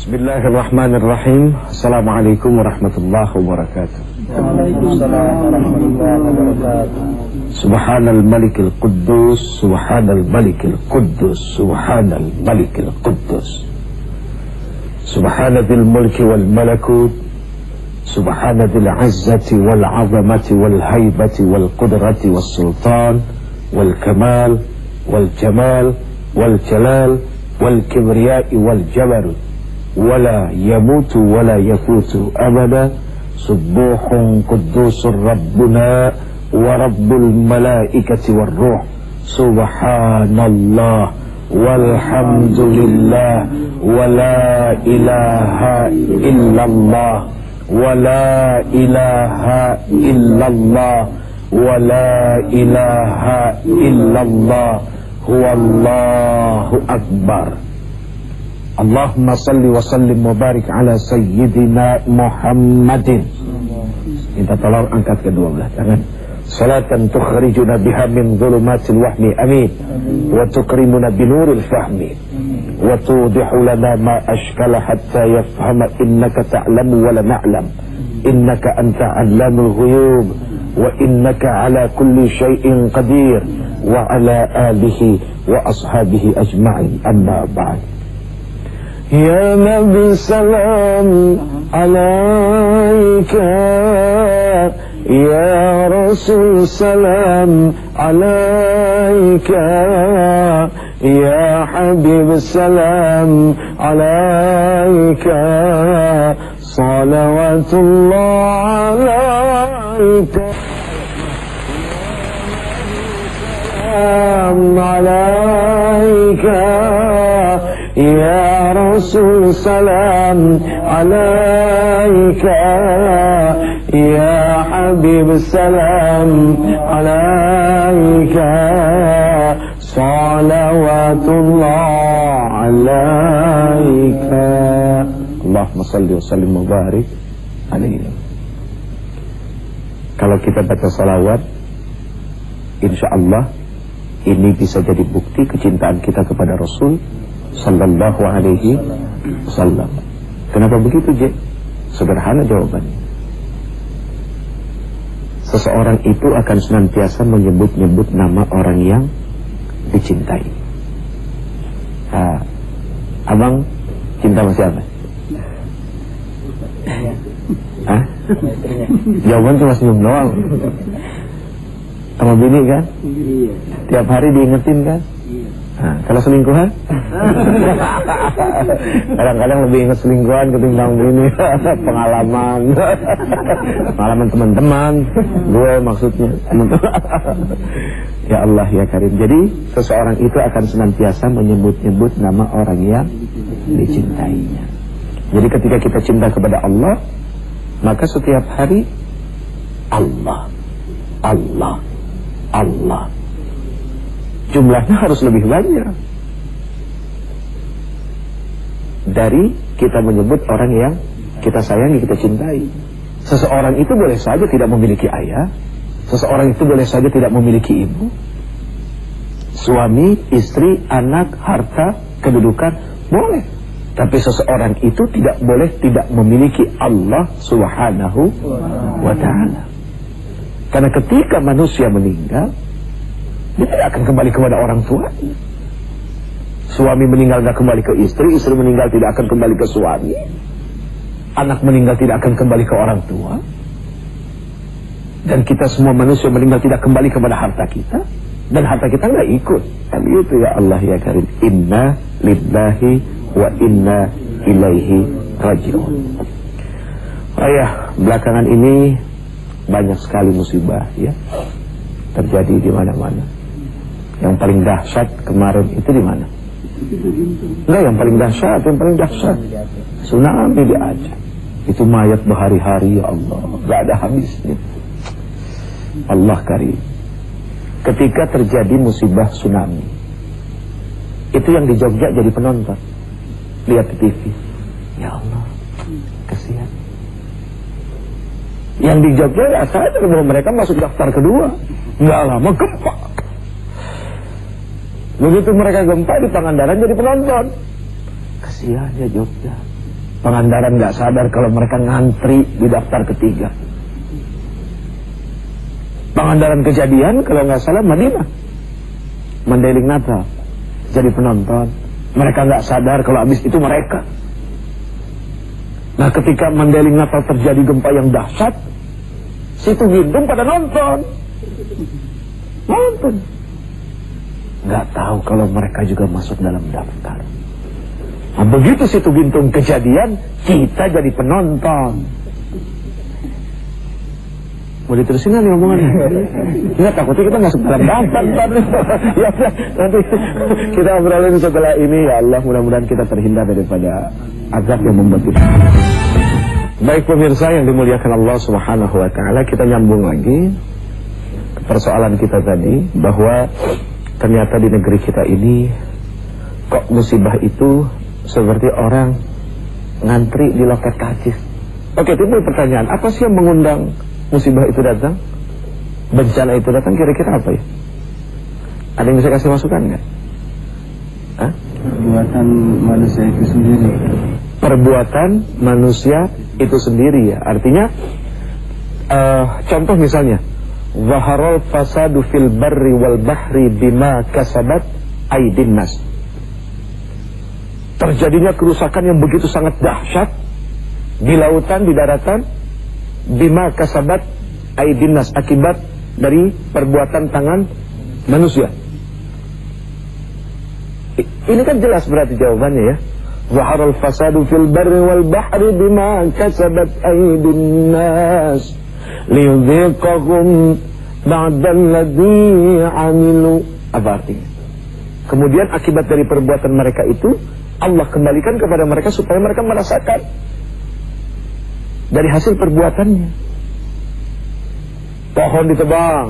Bismillahirrahmanirrahim. Assalamualaikum warahmatullahi wabarakatuh. Waalaikumsalam warahmatullahi wabarakatuh. Subhanal malikil quddus, subhanal malikil quddus, subhanal malikil quddus. Subhanadzil mulki wal malakut, subhanadzil izzati wal azamati wal haibati wal qudrati wal sultan wal kamal wal jamal wal jalal wal kibriyai wal jabarut. ولا يموت ولا يفوت أبدا سبوح قدوس ربنا ورب الملائكة والروح سبحان الله والحمد لله ولا إله إلا الله ولا إله إلا الله ولا إله إلا الله هو الله أكبر. Allahumma salli wa sallim wa barik ala sayyidina Muhammadin. Minta tolong angkat kedua belah tangan. Salatan tukhrijuna biha min dhulumatil wahmi amin. Wa tukrimuna binuril fahmi. Wa tudihu lana ma ashkala hatta yafhama innaka ta'lamu wa la na'lam. Innaka anta 'allamul ghuyub. Wa innaka ala kulli syai'in qadir. Wa ala alihi wa ashabihi ajma'in. Amma ba'd. Ya Nabi salam alaika, ya Rasul salam alaika, ya Habib salam alaika, salawatullah alaika, salam alaika, ya Rasul salam alaika, ya Habib salam alaika, salawatullah alaika. Allahumma salli wa sallim wa barik alaihi. Kalau kita baca salawat, insyaallah ini bisa jadi bukti kecintaan kita kepada Rasul sallallahu alaihi wasallam. Kenapa begitu, J? Sederhana jawabannya. Seseorang itu akan senantiasa menyebut-nyebut nama orang yang dicintai. Abang cinta sama siapa? Hah? Jawaban cuma senyum doang. Sama bini kan? Tiap hari diingetin kan? Kalau selingkuhan? Kadang-kadang lebih ingat selingkuhan ketimbang ini. Pengalaman teman-teman gue maksudnya. Ya Allah ya Karim. Jadi seseorang itu akan senantiasa menyebut-nyebut nama orang yang dicintainya. Jadi ketika kita cinta kepada Allah, maka setiap hari Allah, Allah, Allah. Jumlahnya harus lebih banyak dari kita menyebut orang yang kita sayangi, kita cintai. Seseorang itu boleh saja tidak memiliki ayah, seseorang itu boleh saja tidak memiliki ibu, suami, istri, anak, harta, kedudukan, boleh. Tapi seseorang itu tidak boleh tidak memiliki Allah Subhanahu wa ta'ala. Karena ketika manusia meninggal, dia tidak akan kembali kepada orang tua. Suami meninggal tidak kembali ke istri, istri meninggal tidak akan kembali ke suami, anak meninggal tidak akan kembali ke orang tua, dan kita semua manusia meninggal tidak kembali kepada harta kita, dan harta kita nggak ikut. Tapi itu ya Allah ya Karim, inna lillahi wa inna ilaihi raji'un. Belakangan ini banyak sekali musibah ya terjadi di mana-mana. Yang paling dahsyat kemarin itu di mana? Enggak, yang paling dahsyat tsunami di Aceh. Itu mayat berhari-hari ya Allah, enggak ada habisnya. Allah Karim. Ketika terjadi musibah tsunami, itu yang di Jogja jadi penonton, lihat di TV. Ya Allah, kasihan. Yang di Jogja ya sadar bahwa mereka masuk daftar kedua. Nggak lama gempa. Begitu mereka gempa di Pangandaran jadi penonton. Kasihan ya Jogja. Pangandaran nggak sadar kalau mereka ngantri di daftar ketiga. Pangandaran kejadian kalau nggak salah Madinah, Mandailing Natal jadi penonton. Mereka nggak sadar kalau habis itu mereka. Nah, ketika Mandailing Natal terjadi gempa yang dahsyat, Situ Gintung pada nonton. Nggak tahu kalau mereka juga masuk dalam daftar. Nah, begitu Situ Gintung kejadian, kita jadi penonton. Mau diterusin nggak nih omongannya? Nggak, takutnya kita masuk dalam daftar. Ya, nanti kita obrolin setelah ini. Ya Allah, mudah-mudahan kita terhindar daripada azab yang membuat kita. Baik pemirsa yang dimuliakan Allah Subhanahu wa Ta'ala, kita nyambung lagi ke persoalan kita tadi, bahwa ternyata di negeri kita ini kok musibah itu seperti orang ngantri di loket karcis. Oke, timbul pertanyaan, apa sih yang mengundang musibah itu datang, bencana itu datang, kira-kira apa ya? Ada yang bisa kasih masukan nggak? Perbuatan manusia itu sendiri. Perbuatan manusia itu sendiri ya. Artinya contoh misalnya, zaharul fasadu fil barri wal bahri bima kasabat aydin nas. Terjadinya kerusakan yang begitu sangat dahsyat di lautan, di daratan, bima kasabat aydin nas, akibat dari perbuatan tangan manusia. Ini kan jelas berarti jawabannya ya. Zaharul fasadu fil barri wal bahri bima kasabat aydin nas liyudhiqahum ba'dal ladzi 'amilu. Apa artinya? Kemudian akibat dari perbuatan mereka itu Allah kembalikan kepada mereka supaya mereka merasakan dari hasil perbuatannya. Pohon ditebang,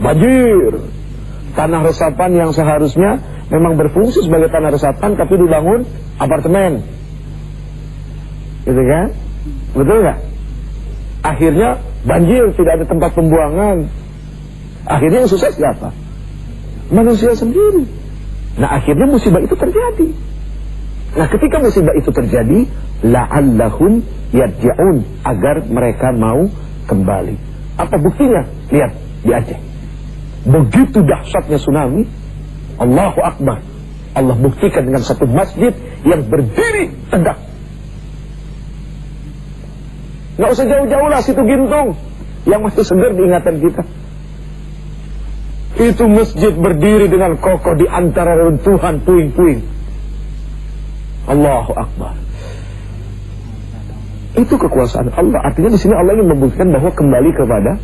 banjir, tanah resapan yang seharusnya memang berfungsi sebagai tanah resapan tapi dibangun apartemen, gitu kan? Betul nggak? Akhirnya banjir, tidak ada tempat pembuangan. Akhirnya yang susah siapa? Manusia sendiri. Nah, akhirnya musibah itu terjadi. Nah, ketika musibah itu terjadi, la'allahum yarji'un, agar mereka mau kembali. Apa buktinya? Lihat di Aceh. Begitu dahsyatnya tsunami, Allahu Akbar, Allah buktikan dengan satu masjid yang berdiri tegak. Nggak usah jauh-jauh lah, Situ Gintung yang masih segar diingatan kita. Itu masjid berdiri dengan kokoh di antara runtuhan puing-puing. Allahu Akbar. Itu kekuasaan Allah. Artinya di sini Allah ingin membuktikan bahwa kembali kepada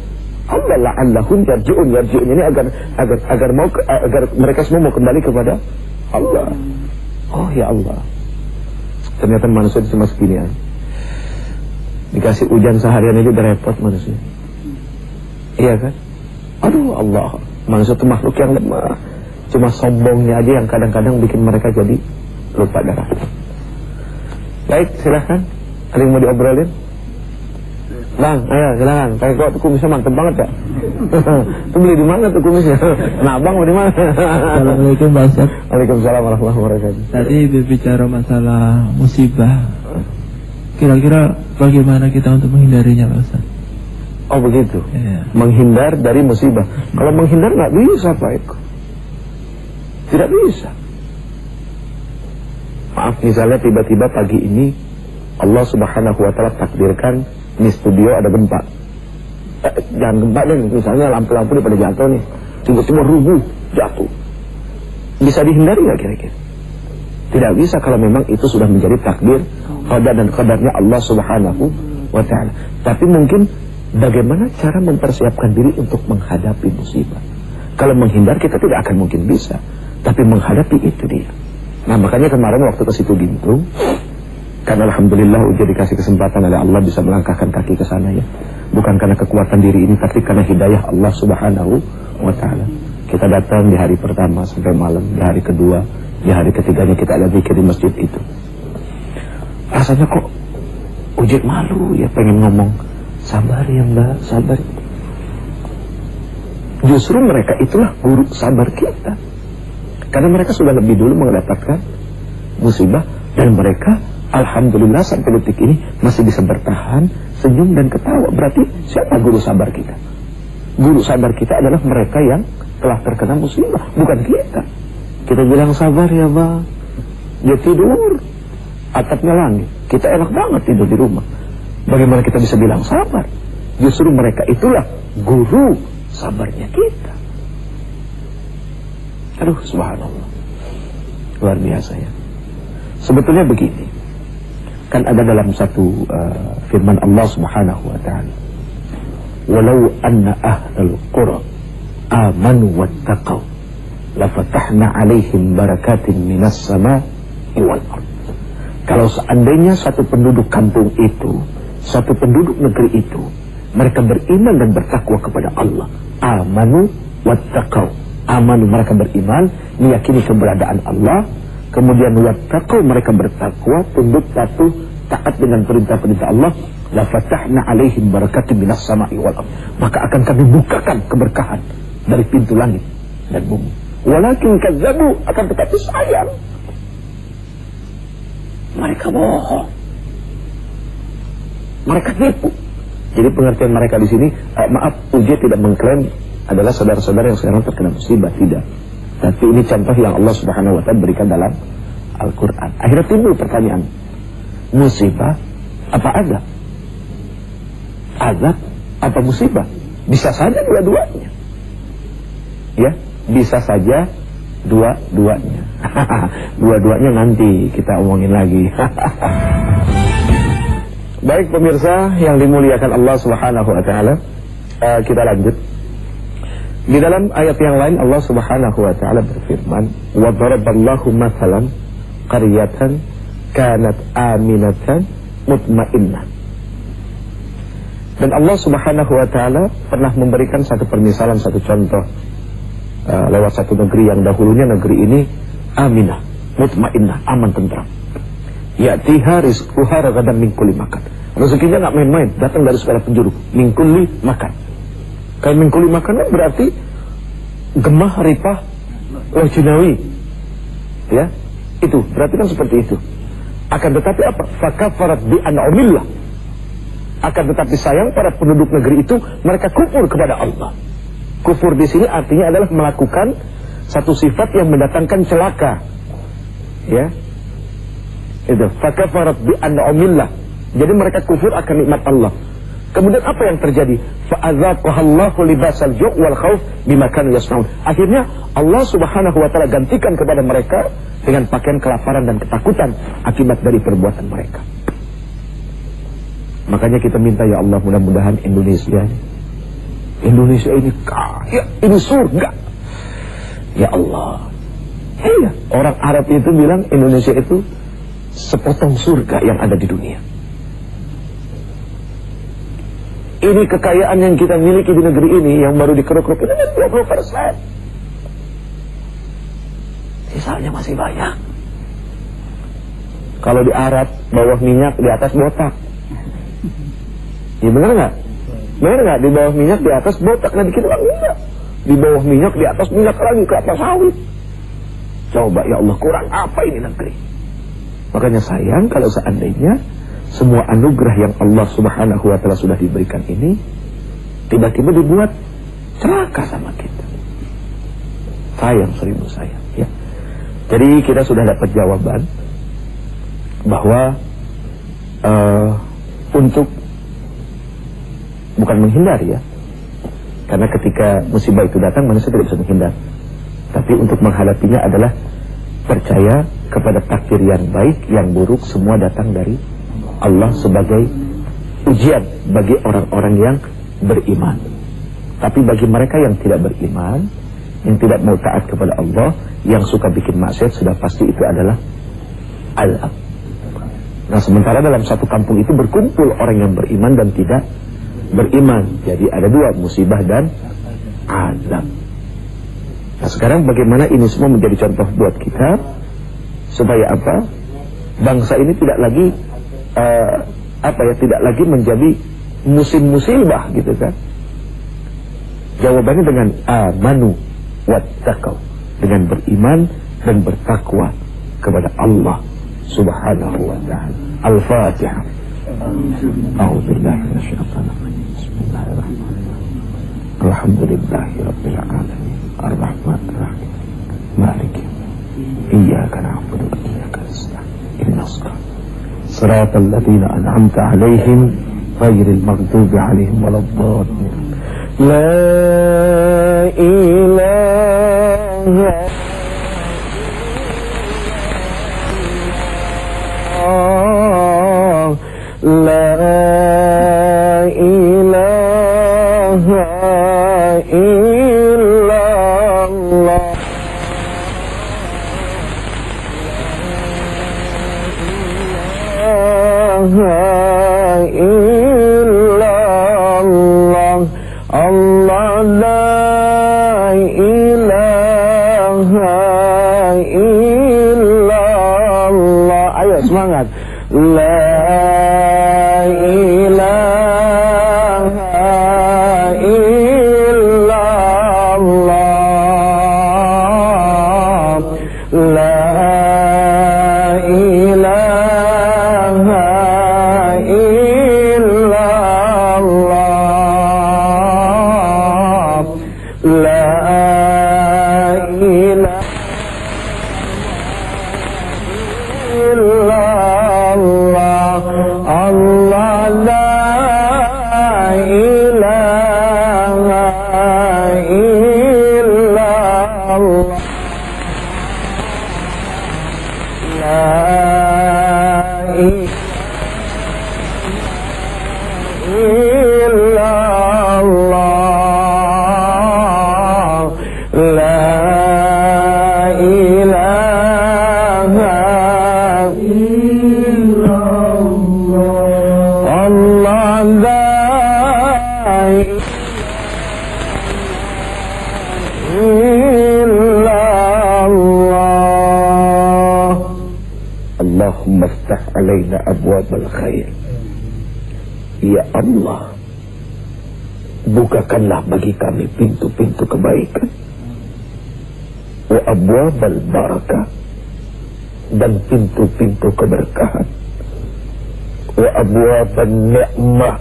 Allah. La'allahum yarji'un. Yarji'un ini agar mereka semua mau kembali kepada Allah. Oh ya Allah, ternyata manusia cuma seginian. Dikasih hujan seharian itu udah repot manusia. Iya kan? Aduh Allah, manusia itu makhluk yang lemah. Cuma sombongnya aja yang kadang-kadang bikin mereka jadi lupa darah. Baik, silahkan. Ada yang mau diobrolin? Bang, ayo silakan. Pakai kok kumisnya mantep banget ya. Itu beli di mana tuh kumisnya? Nah, Bang mau di mana? Assalamualaikum Pak Ustaz. Waalaikumsalam warahmatullahi wabarakatuh. Tadi berbicara masalah musibah. Kira-kira bagaimana kita untuk menghindarinya Pak Ustaz? Oh begitu. Iya. Menghindar dari musibah. Kalau menghindar nggak bisa Pak Eko. Tidak bisa. Maaf, misalnya tiba-tiba pagi ini Allah Subhanahu wa Ta'ala takdirkan di studio ada gempa. Jangan gempa deh, misalnya lampu-lampu pada jatuh nih, tiba-tiba rubuh jatuh. Bisa dihindari nggak kira-kira? Tidak bisa kalau memang itu sudah menjadi takdir qadar dan qadarnya Allah Subhanahu wa Ta'ala. Tapi mungkin bagaimana cara mempersiapkan diri untuk menghadapi musibah. Kalau menghindar kita tidak akan mungkin bisa, tapi menghadapi itu dia. Nah, makanya kemarin waktu ke Situ Gintung, kan alhamdulillah udah dikasih kesempatan oleh Allah bisa melangkahkan kaki ke sana ya. Bukan karena kekuatan diri ini, tapi karena hidayah Allah Subhanahu wa Ta'ala. Kita datang di hari pertama sampai malam, di hari kedua, di hari ketiganya kita ada zikir di masjid itu. Rasanya kok ujit malu ya, pengen ngomong sabar ya Mbak, sabar. Justru mereka itulah guru sabar kita. Karena mereka sudah lebih dulu mendapatkan musibah dan mereka Alhamdulillah sampai detik ini masih bisa bertahan, senyum dan ketawa. Berarti siapa guru sabar kita? Guru sabar kita adalah mereka yang telah terkena musibah, bukan kita. Kita bilang sabar ya bang, dia tidur atapnya langit, kita enak banget tidur di rumah. Bagaimana kita bisa bilang sabar? Justru mereka itulah guru sabarnya kita. Aduh subhanallah, luar biasa ya. Sebetulnya begini, kan ada dalam satu firman Allah subhanahu wa ta'ala, walau anna ahlal qura amanu wattaqaw lafatahna alaihim barakatin minas sama'i wal ard. Kalau seandainya satu penduduk kampung itu, satu penduduk negeri itu, mereka beriman dan bertakwa kepada Allah, amanu wattaqaw, amanu mereka beriman, meyakini keberadaan Allah, kemudian wattaqaw mereka bertakwa, tunduk patuh taat dengan perintah-perintah Allah, la fatahna alaihim barakatin minas sama'i wal ard, maka akan kami bukakan keberkahan dari pintu langit dan bumi. Walakin kazzabu, akan tetapi sayang mereka bohong, mereka tipu. Jadi pengertian mereka di sini, maaf, uji tidak mengklaim adalah saudara-saudara yang sekarang terkena musibah, tidak. Tapi ini contoh yang Allah Subhanahu wa ta'ala berikan dalam Al-Quran. Akhirnya timbul pertanyaan, musibah apa azab? Azab apa musibah? Bisa saja dua-duanya. Ya, bisa saja dua-duanya. Dua-duanya nanti kita omongin lagi. Baik pemirsa yang dimuliakan Allah Subhanahu wa ta'ala, kita lanjut. Di dalam ayat yang lain Allah Subhanahu wa ta'ala berfirman, wa daraballahu mathalan qaryatan kanat aminatan mutmainnah. Dan Allah Subhanahu wa ta'ala pernah memberikan satu permisalan, satu contoh lewat satu negeri yang dahulunya negeri ini aminah, mutmainnah, aman, tentram. Ya'tiha rizquha ragadan min kulli makan. Rezekinya nggak main-main, datang dari segala penjuru. Min kulli makan. Kalau min kulli makan berarti gemah, ripah, wajinawi. Ya, itu berarti kan seperti itu. Akan tetapi apa? Fakafarat bi an'amillah. Akan tetapi sayang para penduduk negeri itu mereka kufur kepada Allah. Kufur di sini artinya adalah melakukan satu sifat yang mendatangkan celaka. Ya. Itu fakafarat bi an'amillah. Jadi mereka kufur akan nikmat Allah. Kemudian apa yang terjadi? Fa'adzaqahallahu libasal ju' wal khauf bima kanu yasnaun. Akhirnya Allah Subhanahu wa ta'ala gantikan kepada mereka dengan pakaian kelaparan dan ketakutan akibat dari perbuatan mereka. Makanya kita minta ya Allah, mudah-mudahan Indonesia ini kaya, ini surga. Ya Allah. Iya, orang Arab itu bilang Indonesia itu sepotong surga yang ada di dunia. Ini kekayaan yang kita miliki di negeri ini yang baru dikeruk-keruk ini 20%. Sisanya masih banyak. Kalau di Arab bawah minyak, di atas botak. Ya benar nggak? Benar nggak? Di bawah minyak, di atas botak, nah dikit orang minyak. Di bawah minyak, di atas minyak lagi, ke atas sawit. Coba ya Allah, kurang apa ini negeri? Makanya sayang kalau seandainya semua anugerah yang Allah Subhanahu wa ta'ala sudah diberikan ini tiba-tiba dibuat celaka sama kita. Sayang, seribu sayang ya. Jadi kita sudah dapat jawaban bahwa untuk bukan menghindari ya, karena ketika musibah itu datang manusia tidak bisa menghindar, tapi untuk menghadapinya adalah percaya kepada takdir yang baik, yang buruk semua datang dari Allah sebagai ujian bagi orang-orang yang beriman. Tapi bagi mereka yang tidak beriman, yang tidak mau taat kepada Allah, yang suka bikin maksiat, sudah pasti itu adalah azab. Nah sementara dalam satu kampung itu berkumpul orang yang beriman dan tidak beriman. Jadi ada dua, musibah dan azab. Nah sekarang bagaimana ini semua menjadi contoh buat kita, supaya apa? Bangsa ini tidak lagi tidak lagi menjadi musim musibah gitu kan. Jawabannya dengan amanu wattaqaw, dengan beriman dan bertakwa kepada Allah subhanahu wa ta'ala. Al-Fatihah. A'udzubillahi minasyaitonir rajim. Bismillahirrahmanirrahim. Alhamdulillahi rabbil alamin. Ar-Rahmanir Rahim. Maliki yaumiddin. Iyyaka na'budu wa iyyaka nasta'in. Ihdinas siratal ladzina an'amta 'alaihim ghairil maghdubi 'alaihim waladdallin. La ilaha La ilaha illallah. La illallah. Allah la ilaha illallah. Ayo semangat. La Allahumma aftah alaina abwabal khair. Ya Allah, bukakanlah bagi kami pintu-pintu kebaikan. Wa abwabal barakah, dan pintu-pintu keberkahan. Wa abwaban ni'mah,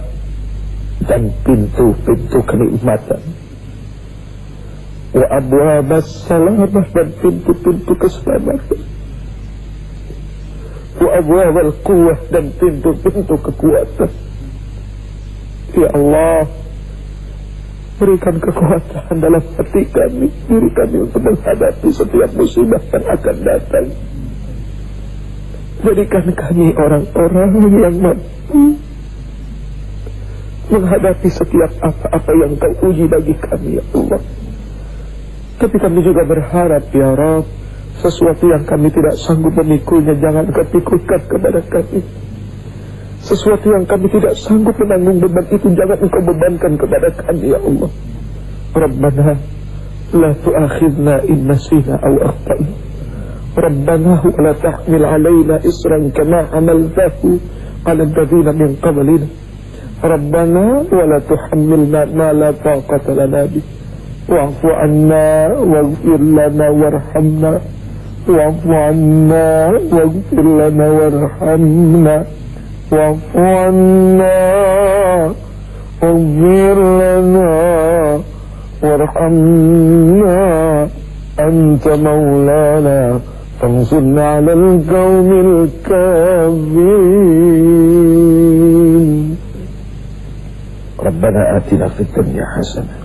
dan pintu-pintu kenikmatan. Wa abwabas salamah, dan pintu-pintu keselamatan. Wa abwabal quwwah, dan pintu-pintu kekuatan. Ya Allah, berikan kekuatan dalam hati kami, diri kami untuk menghadapi setiap musibah yang akan datang. Jadikan kami orang-orang yang mampu menghadapi setiap apa-apa yang kau uji bagi kami, ya Allah. Tapi kami juga berharap, ya Rabb, sesuatu yang kami tidak sanggup memikulnya, jangan kau pikulkan kepada kami. Sesuatu yang kami tidak sanggup menanggung beban itu, jangan engkau bebankan kepada kami, ya Allah. Rabbana la tu'akhidna in nasina aw akhtana. Rabbana wa la tahmil alaina isran kama hamaltahu ala alladhina min qablina. Rabbana wa la tuhammilna ma la taqata lana bih. Wa'fu 'anna waghfir lana warhamna. Wa'fu 'anna waghfir lana warhamna. Wa'fu 'anna waghfir lana warhamna. Anta maulana fansurna 'alal qaumil kafirin. Rabbana atina fid dunya hasanah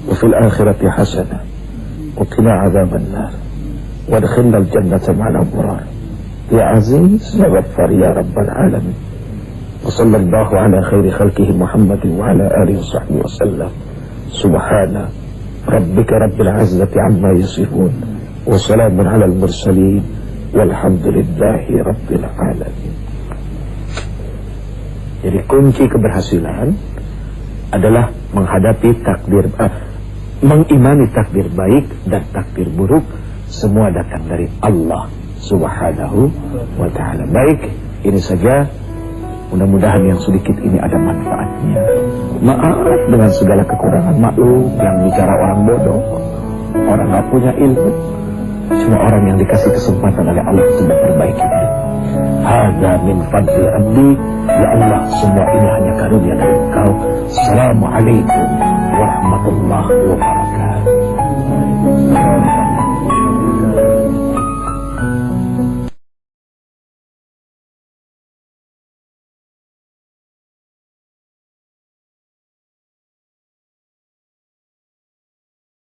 wa fil akhirati hasanah wa qina 'adzaban nar وادخلنا الجنة مع الأبرار يا عزيز يا غفار يا رب العالمين. وصلى الله على خير خلقه محمد وعلى آله وصحبه وسلم. سبحان ربك رب العزة عما يصفون وسلام على المرسلين والحمد لله رب العالمين. Jadi kunci keberhasilan adalah menghadapi takdir, mengimani takdir baik dan takdir buruk. Semua datang dari Allah Subhanahu wa ta'ala. Baik, ini saja. Mudah-mudahan yang sedikit ini ada manfaatnya. Maaf dengan segala kekurangan, maklum yang bicara orang bodoh, orang gak punya ilmu. Cuma orang yang dikasih kesempatan oleh Allah untuk memperbaiki diri. Hadza min fadli Rabbi. Ya Allah, semua ini hanya karunia dari Engkau. Assalamualaikum warahmatullahi wabarakatuh.